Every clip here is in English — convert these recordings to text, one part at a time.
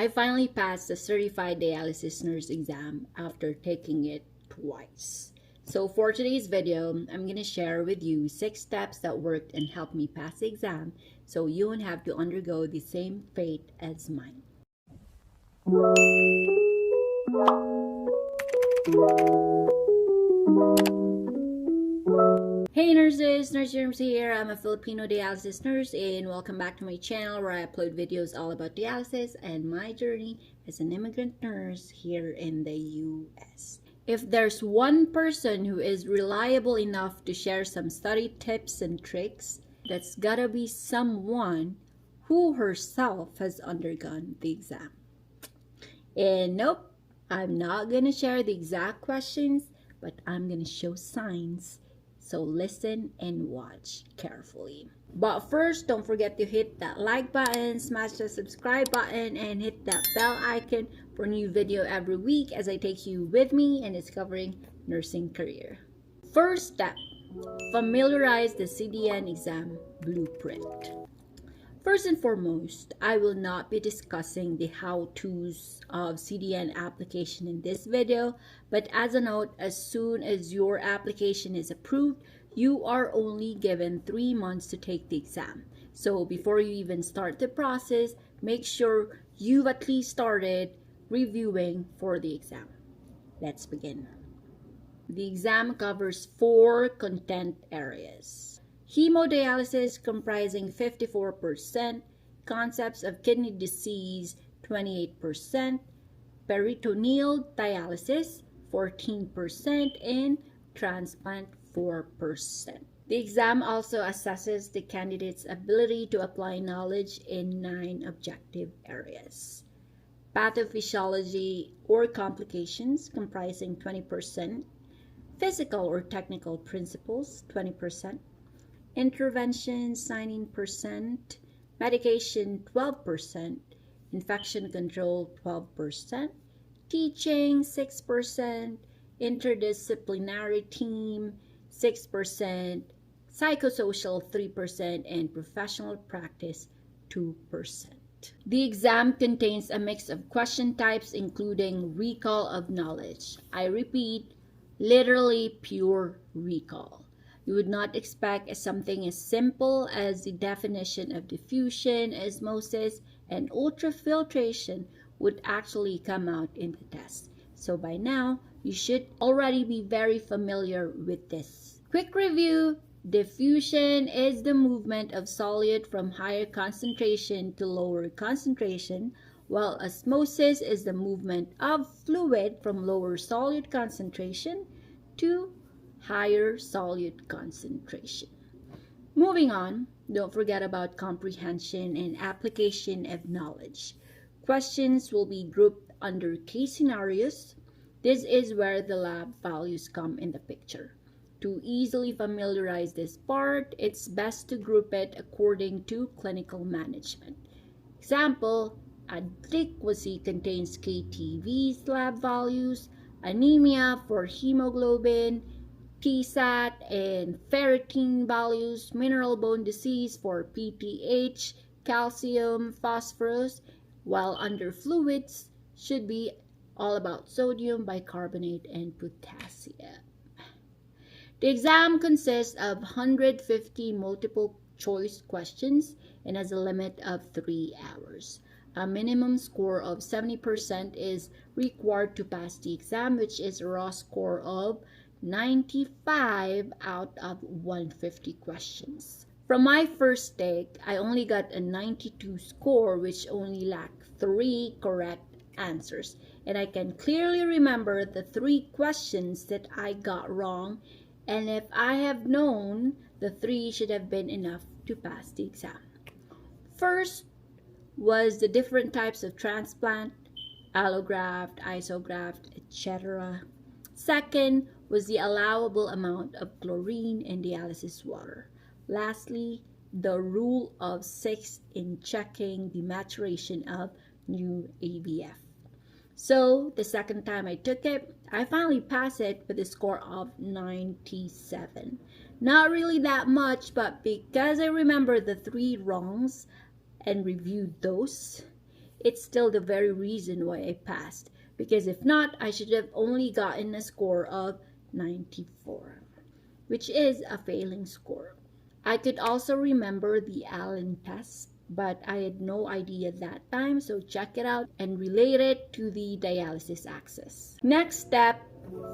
I finally passed the Certified Dialysis Nurse Exam after taking it twice. So for today's video, I'm going to share with you 6 steps that worked and helped me pass the exam so you won't have to undergo the same fate as mine. Hey nurses, Nurse Germs here. I'm a Filipino dialysis nurse and welcome back to my channel where I upload videos all about dialysis and my journey as an immigrant nurse here in the US. If there's one person who is reliable enough to share some study tips and tricks, that's gotta be someone who herself has undergone the exam. And nope, I'm not gonna share the exact questions, but I'm gonna show signs. So listen and watch carefully. But first, don't forget to hit that like button, smash the subscribe button, and hit that bell icon for a new video every week as I take you with me in discovering nursing career. First step, familiarize the CDN exam blueprint. First and foremost, I will not be discussing the how-tos of CDN application in this video, but as a note, as soon as your application is approved, you are only given 3 months to take the exam. So before you even start the process, make sure you've at least started reviewing for the exam. Let's begin. The exam covers 4 content areas. Hemodialysis comprising 54%, concepts of kidney disease 28%, peritoneal dialysis 14%, and transplant 4%. The exam also assesses the candidate's ability to apply knowledge in 9 objective areas. Pathophysiology or complications comprising 20%, physical or technical principles 20%, interventions 19%, medication 12%, infection control 12%, teaching 6%, interdisciplinary team 6%, psychosocial 3%, and professional practice 2%. The exam contains a mix of question types including recall of knowledge. I repeat, literally pure recall. You would not expect something as simple as the definition of diffusion, osmosis, and ultrafiltration would actually come out in the test. So by now, you should already be very familiar with this. Quick review: diffusion is the movement of solute from higher concentration to lower concentration, while osmosis is the movement of fluid from lower solute concentration to higher solute concentration. Moving on, don't forget about comprehension and application of knowledge. Questions will be grouped under case scenarios. This is where the lab values come in the picture. To easily familiarize this part, it's best to group it according to clinical management. Example, adequacy contains KTV's lab values, anemia for hemoglobin, PSAT and ferritin values, mineral bone disease for PTH, calcium, phosphorus, while under fluids should be all about sodium, bicarbonate, and potassium. The exam consists of 150 multiple choice questions and has a limit of 3 hours. A minimum score of 70% is required to pass the exam, which is a raw score of 95 out of 150 questions. From my first take, I only got a 92 score, which only lacked 3 correct answers. And I can clearly remember the 3 questions that I got wrong, and if I have known, the 3 should have been enough to pass the exam. First was the different types of transplant, allograft, isograft, etc. Second was the allowable amount of chlorine in dialysis water. Lastly, the rule of 6 in checking the maturation of new AVF. So the second time I took it, I finally passed it with a score of 97. Not really that much, but because I remember the 3 wrongs and reviewed those, it's still the very reason why I passed, because if not, I should have only gotten a score of 94, which is a failing score. I could also remember the Allen test, but I had no idea at that time, so check it out and relate it to the dialysis access. Next step,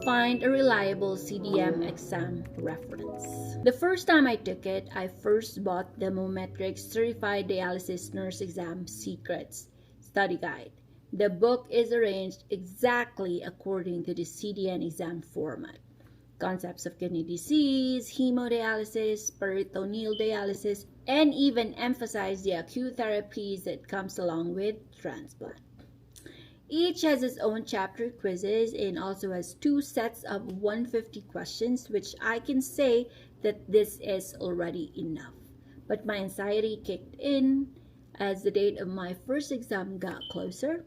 find a reliable CDM exam reference. The first time I took it, I first bought the Mometrics Certified Dialysis Nurse Exam Secrets Study Guide. The book is arranged exactly according to the CDN exam format. Concepts of kidney disease, hemodialysis, peritoneal dialysis, and even emphasize the acute therapies that comes along with transplant. Each has its own chapter quizzes and also has 2 sets of 150 questions, which I can say that this is already enough. But my anxiety kicked in as the date of my first exam got closer,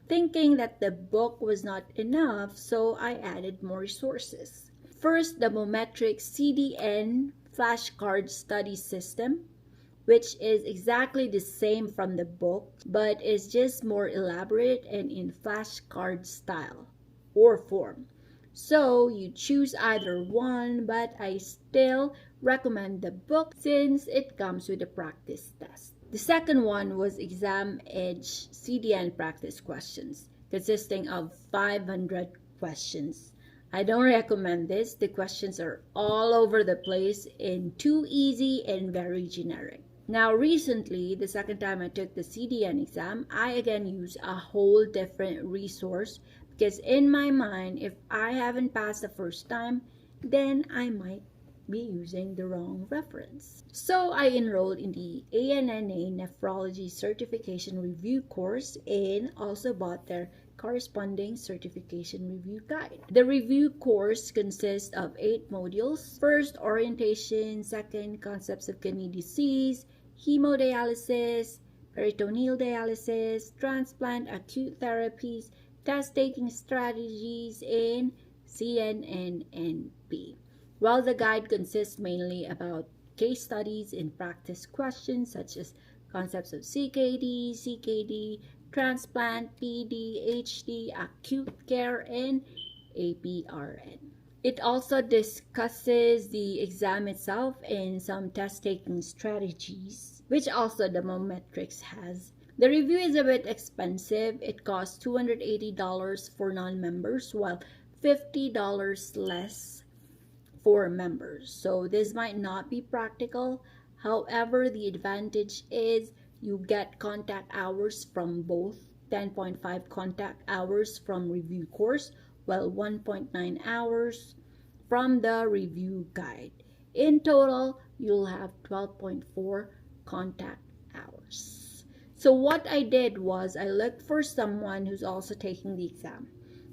thinking that the book was not enough, so I added more resources. First, the Mometrics CDN flashcard study system, which is exactly the same from the book, but is just more elaborate and in flashcard style or form. So you choose either one, but I still recommend the book since it comes with a practice test. The second one was Exam Edge CDN practice questions, consisting of 500 questions. I don't recommend this. The questions are all over the place and too easy and very generic. Now recently, the second time I took the CDN exam, I again used a whole different resource because in my mind, if I haven't passed the first time, then I might be using the wrong reference. So I enrolled in the ANNA Nephrology Certification Review course and also bought their corresponding certification review guide. The review course consists of 8 modules. First, orientation. Second, concepts of kidney disease, hemodialysis, peritoneal dialysis, transplant, acute therapies, test-taking strategies, and CNNP. While the guide consists mainly about case studies and practice questions such as concepts of CKD, transplant, PD, HD, acute care, and APRN. It also discusses the exam itself and some test-taking strategies, which also the Mometrics has. The review is a bit expensive. It costs $280 for non-members, while $50 less for members. So this might not be practical. However, the advantage is you get contact hours from both, 10.5 contact hours from review course, while 1.9 hours from the review guide. In total, you'll have 12.4 contact hours. So what I did was I looked for someone who's also taking the exam.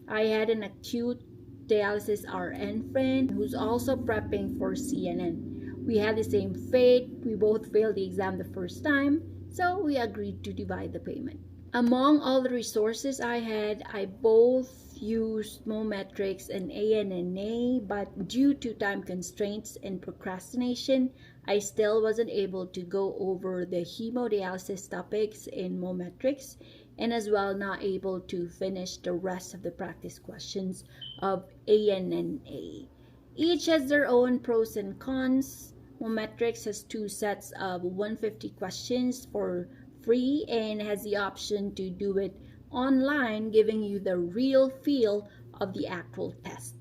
I had an acute dialysis RN friend who's also prepping for CNN. We had the same fate. We both failed the exam the first time, so we agreed to divide the payment. Among all the resources I had, I both used Mometrics and ANNA, but due to time constraints and procrastination, I still wasn't able to go over the hemodialysis topics in Mometrics, and as well not able to finish the rest of the practice questions of ANNA. Each has their own pros and cons. Mometrics has 2 sets of 150 questions for free and has the option to do it online, giving you the real feel of the actual test.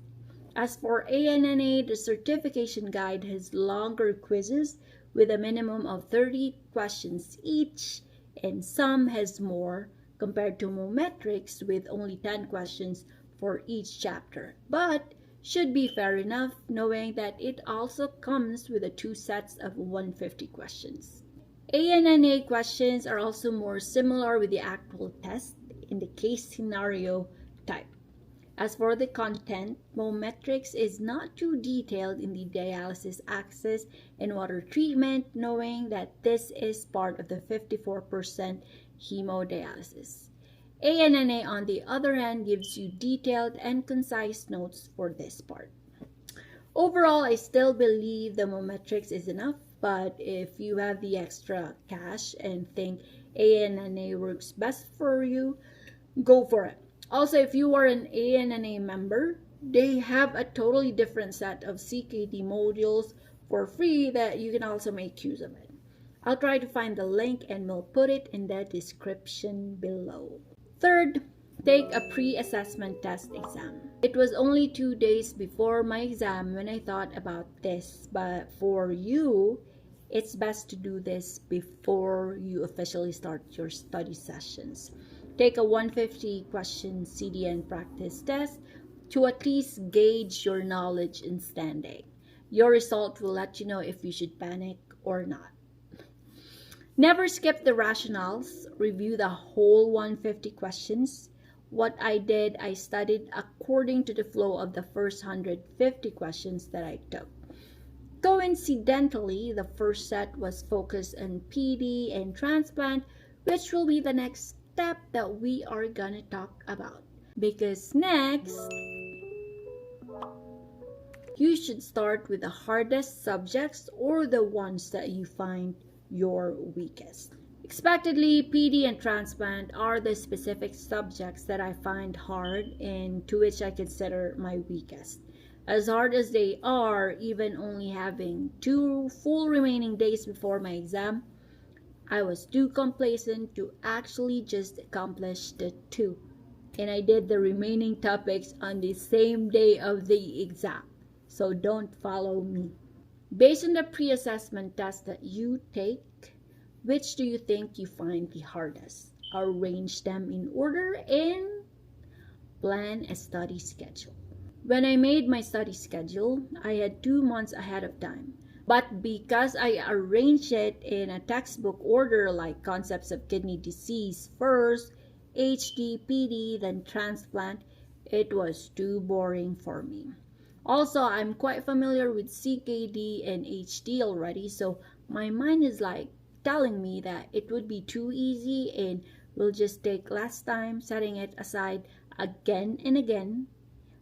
As for ANNA, the certification guide has longer quizzes with a minimum of 30 questions each, and some has more compared to Mometrics with only 10 questions for each chapter, but should be fair enough knowing that it also comes with the 2 sets of 150 questions. ANNA questions are also more similar with the actual test in the case scenario type. As for the content, Mometrics is not too detailed in the dialysis access and water treatment, knowing that this is part of the 54% hemodialysis. ANNA, on the other hand, gives you detailed and concise notes for this part. Overall, I still believe the Mometrics is enough, but if you have the extra cash and think ANNA works best for you, go for it. Also, if you are an ANNA member, they have a totally different set of CKD modules for free that you can also make use of it. I'll try to find the link and we'll put it in the description below. Third, take a pre-assessment test exam. It was only 2 days before my exam when I thought about this, but for you, it's best to do this before you officially start your study sessions. Take a 150 question CDN practice test to at least gauge your knowledge in standing. Your result will let you know if you should panic or not. Never skip the rationales. Review the whole 150 questions. What I did, I studied according to the flow of the first 150 questions that I took. Coincidentally, the first set was focused on PD and transplant, which will be the next step that we are gonna talk about. Because next, you should start with the hardest subjects or the ones that you find your weakest. Expectedly, PD and transplant are the specific subjects that I find hard and to which I consider my weakest. As hard as they are, even only having 2 full remaining days before my exam, I was too complacent to actually just accomplish the 2. And I did the remaining topics on the same day of the exam. So don't follow me. Based on the pre-assessment test that you take, which do you think you find the hardest? Arrange them in order and plan a study schedule. When I made my study schedule, I had 2 months ahead of time. But because I arranged it in a textbook order like concepts of kidney disease first, HD, PD, then transplant, it was too boring for me. Also, I'm quite familiar with CKD and HD already, so my mind is like telling me that it would be too easy and will just take less time setting it aside again and again,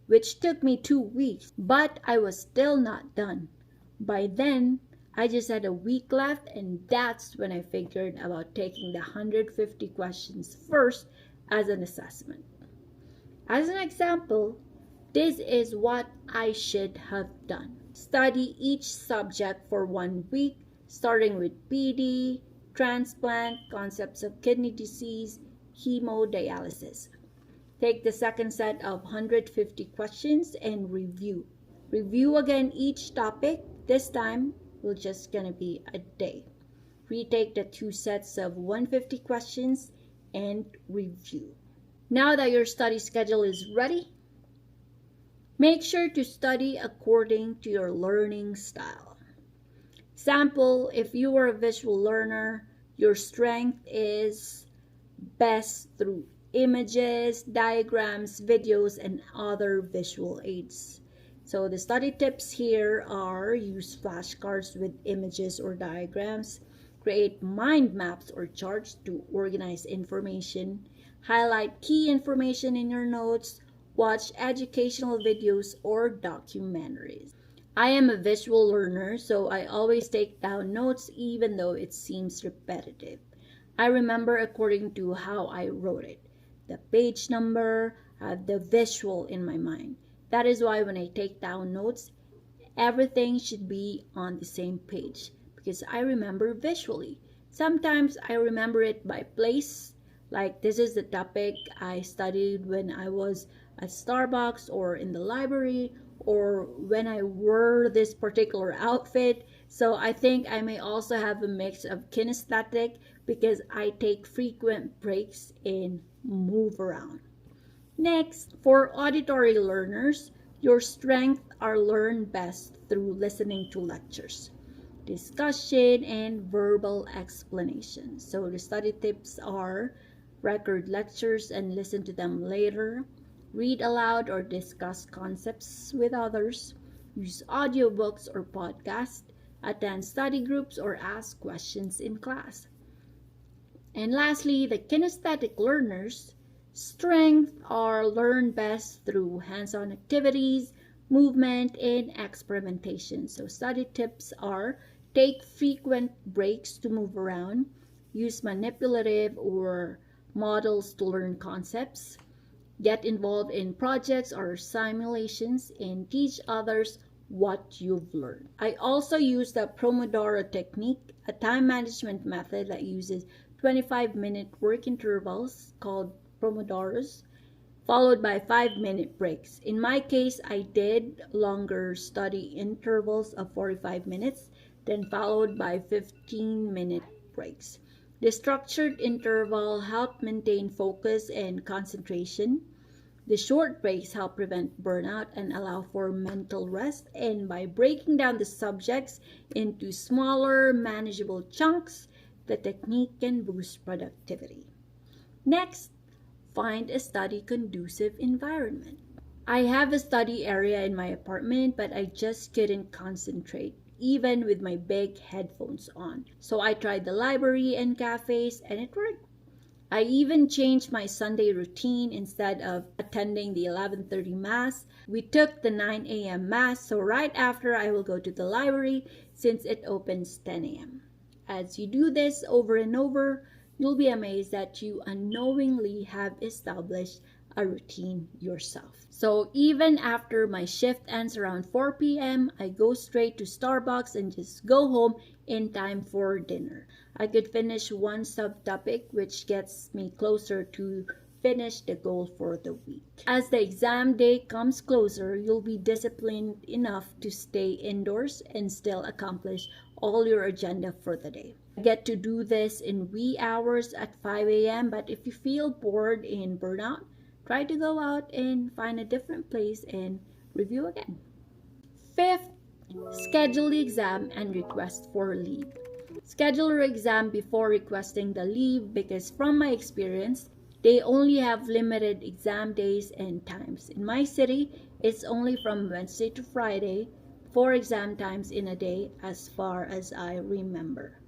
which took me 2 weeks, but I was still not done. By then, I just had a week left, and that's when I figured about taking the 150 questions first as an assessment. As an example, this is what I should have done. Study each subject for 1 week, starting with PD, transplant, concepts of kidney disease, hemodialysis. Take the second set of 150 questions and review. Review again each topic. This time, will just gonna be a day. Retake the 2 sets of 150 questions and review. Now that your study schedule is ready, make sure to study according to your learning style. Example, if you are a visual learner, your strength is best through images, diagrams, videos, and other visual aids. So the study tips here are: use flashcards with images or diagrams, create mind maps or charts to organize information, highlight key information in your notes, watch educational videos or documentaries. I am a visual learner, so I always take down notes even though it seems repetitive. I remember according to how I wrote it. The page number, the visual in my mind. That is why when I take down notes, everything should be on the same page because I remember visually. Sometimes I remember it by place, like this is the topic I studied when I was at Starbucks or in the library or when I wore this particular outfit. So I think I may also have a mix of kinesthetic because I take frequent breaks and move around. Next, for auditory learners, your strengths are learned best through listening to lectures, discussion, and verbal explanation. So the study tips are: record lectures and listen to them later, read aloud or discuss concepts with others, use audiobooks or podcasts, attend study groups or ask questions in class. And lastly, the kinesthetic learners' strengths are learned best through hands-on activities, movement, and experimentation. So study tips are: take frequent breaks to move around, use manipulative or models to learn concepts, get involved in projects or simulations, and teach others what you've learned. I also use the Pomodoro technique, a time management method that uses 25-minute work intervals called Pomodoros, followed by 5-minute breaks. In my case, I did longer study intervals of 45 minutes, then followed by 15-minute breaks. The structured interval helped maintain focus and concentration. The short breaks help prevent burnout and allow for mental rest, and by breaking down the subjects into smaller, manageable chunks, the technique can boost productivity. Next, find a study conducive environment. I have a study area in my apartment, but I just couldn't concentrate, even with my big headphones on. So I tried the library and cafes, and it worked. I even changed my Sunday routine. Instead of attending the 11:30 Mass, we took the 9 a.m. Mass, so right after I will go to the library since it opens 10 a.m. As you do this over and over, you'll be amazed that you unknowingly have established a routine yourself. So even after my shift ends around 4 p.m., I go straight to Starbucks and just go home in time for dinner. I could finish one subtopic, which gets me closer to finish the goal for the week. As the exam day comes closer, you'll be disciplined enough to stay indoors and still accomplish all your agenda for the day. I get to do this in wee hours at 5 a.m., but if you feel bored and burnout, try to go out and find a different place and review again. Fifth, schedule the exam and request for leave. Schedule your exam before requesting the leave because from my experience, they only have limited exam days and times. In my city, it's only from Wednesday to Friday, 4 exam times in a day as far as I remember.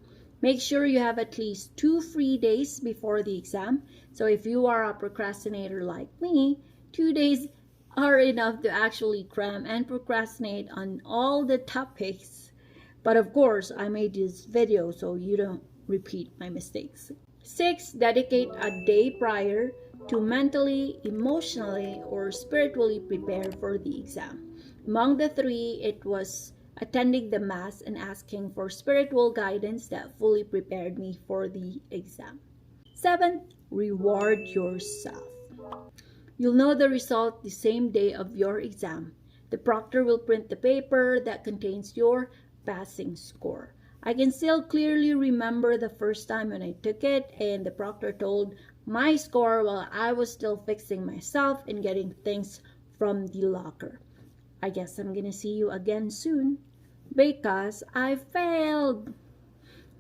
Make sure you have at least 2 free days before the exam. So if you are a procrastinator like me, 2 days are enough to actually cram and procrastinate on all the topics. But of course, I made this video so you don't repeat my mistakes. 6, dedicate a day prior to mentally, emotionally, or spiritually prepare for the exam. Among the 3, it was attending the Mass and asking for spiritual guidance that fully prepared me for the exam. 7, reward yourself. You'll know the result the same day of your exam. The proctor will print the paper that contains your passing score. I can still clearly remember the first time when I took it and the proctor told my score while I was still fixing myself and getting things from the locker. I guess I'm gonna see you again soon because I failed.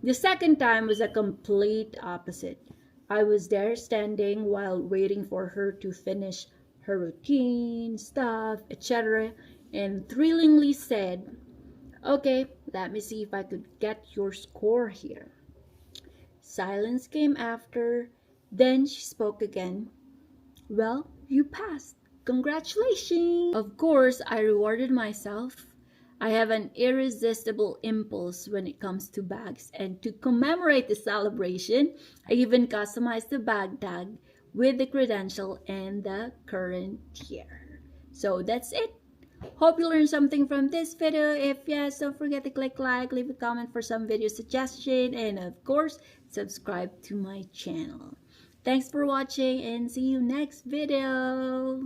The second time was a complete opposite. I was there standing while waiting for her to finish her routine, stuff, etc. and thrillingly said, "Okay, let me see if I could get your score here." Silence came after. Then she spoke again. "Well, you passed. Congratulations!" Of course, I rewarded myself. I have an irresistible impulse when it comes to bags, and to commemorate the celebration, I even customized the bag tag with the credential and the current year. So that's it. Hope you learned something from this video. If yes, don't forget to click like, leave a comment for some video suggestion, and of course, subscribe to my channel. Thanks for watching and see you next video.